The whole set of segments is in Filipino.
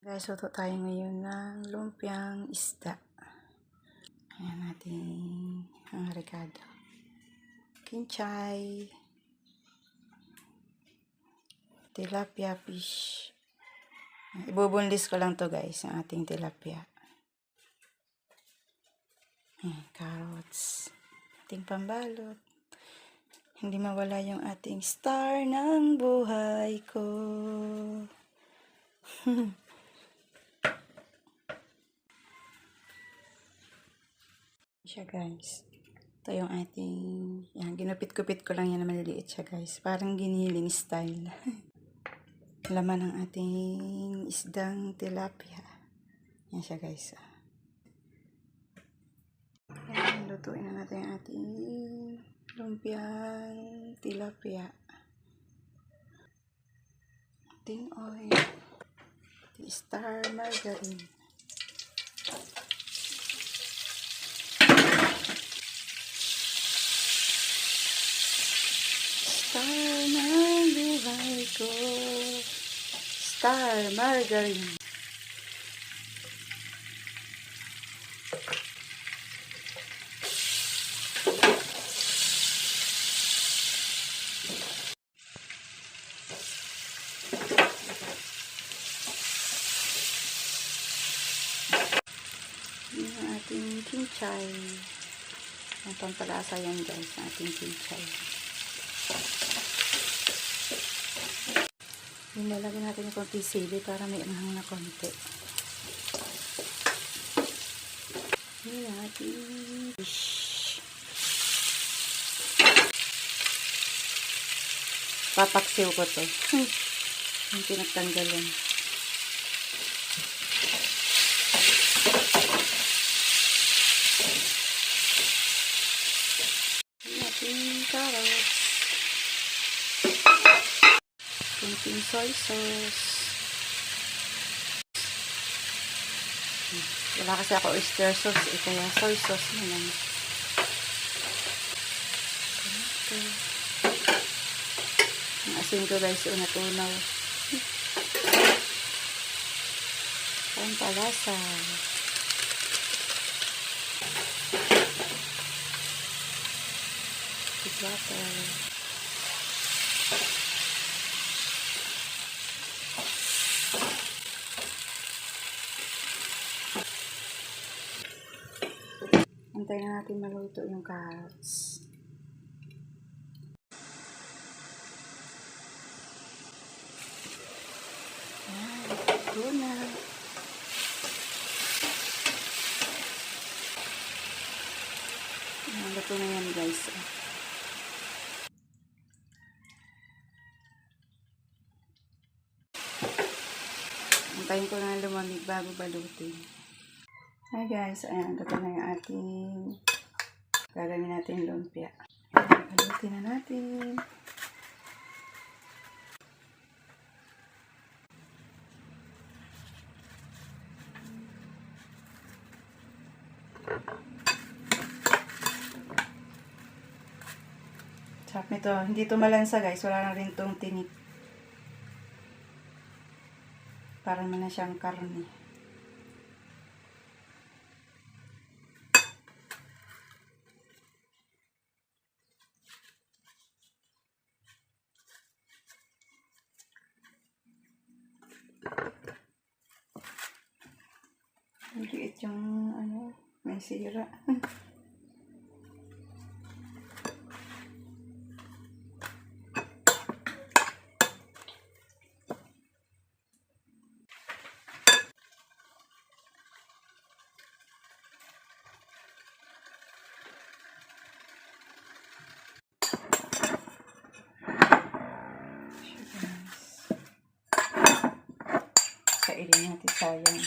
Guys, luto tayo ngayon ng lumpiang isda. Ayan natin ang ricado. Kinchay. Tilapia fish. Ibubunlis ko lang to guys, ang ating tilapia. Ayan, carrots. Ating pambalot. Hindi mawala yung ating star ng buhay ko. Siya guys. Ito yung ating, yan, ginupit-kupit ko lang yan na maliliit siya guys. Parang giniling style. Laman ng ating isdang tilapia. Yan siya guys. Yan, lutuin na natin yung ating lumpiang tilapia. Ating oil. Ating star margarine. Star ng buhay ko. Star margarine. Yung ating kinchay. Ang pampalasa yan guys, ang ating kinchay. Nilalagyan natin yung konti sili para may anghang na konti. Yung ating fish. Papaksiw ko to. Yung pinagtanggalan. Yung ating carrots. Kunting soy sauce. Wala kasi ako oyster sauce kaya soy sauce na lang. Ang asin ko guys, unat-unaw. Pampalasa. Butter. Antayin na natin maluto yung carrots. Ayan, luto na. Ayan, luto na yan guys. Antayin ko na lumamig bago balutin. Hi guys, ayan, luto na yung ating gagawin natin lumpia. Balutin na natin. Sarap nito. Hindi ito malansa guys. Wala na rin itong tinik. Parang man na siyang karne. Ang liit yung ano, may sira. Kainin natin sayang.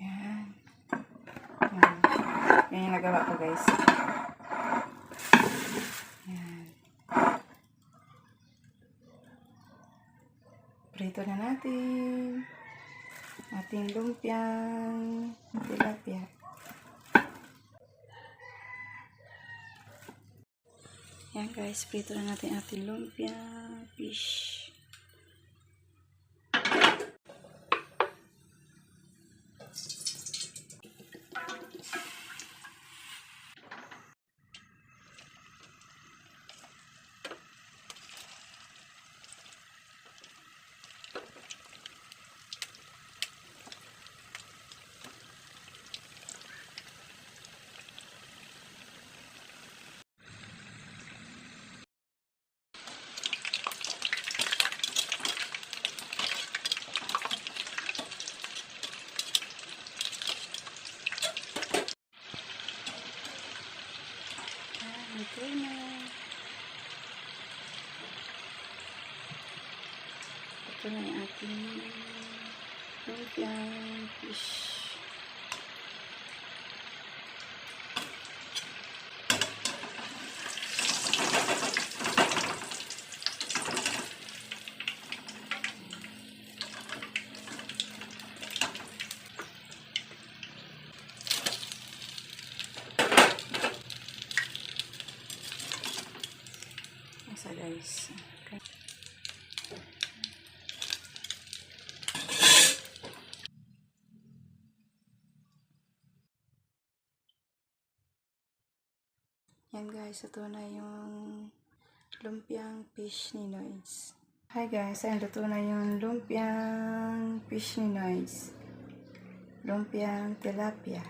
Yan. Yan yung nagawa ko guys. Yan. Prito na natin ating lumpiang tilapia. Yan guys, prito na natin ating lumpiang fish. Ito na. Ito na yung ating lumpiang fish. So guys, okay. Yan guys, ito na yung lumpiang fish ni Noyes. Hi guys, ayan, luto na yung lumpiang fish ni Noyes. Lumpiang tilapia.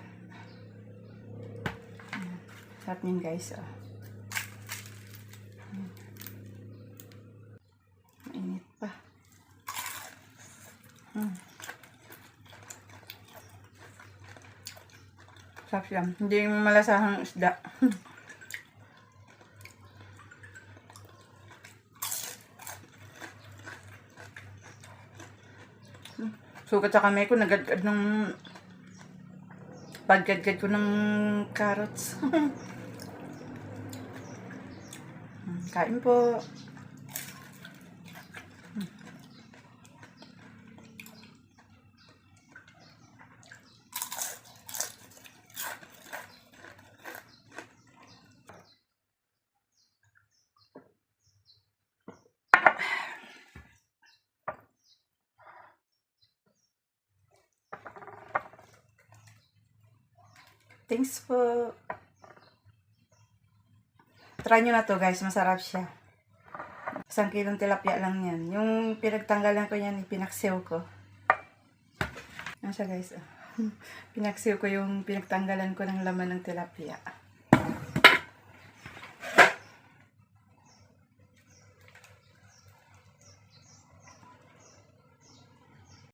Sarap niyan guys, oh. Mainit pa. Sarap siya. Hindi malasahang isda. Sugat sa kamay ko, nagadgad ng paggadgad ko ng carrots. Kain po. Thanks po. Try nyo na to guys, masarap siya. 1 kilong tilapia lang yan. Yung pinagtanggalan ko yan, pinaksiw ko. Ano siya guys? Pinaksiw ko yung pinagtanggalan ko ng laman ng tilapia.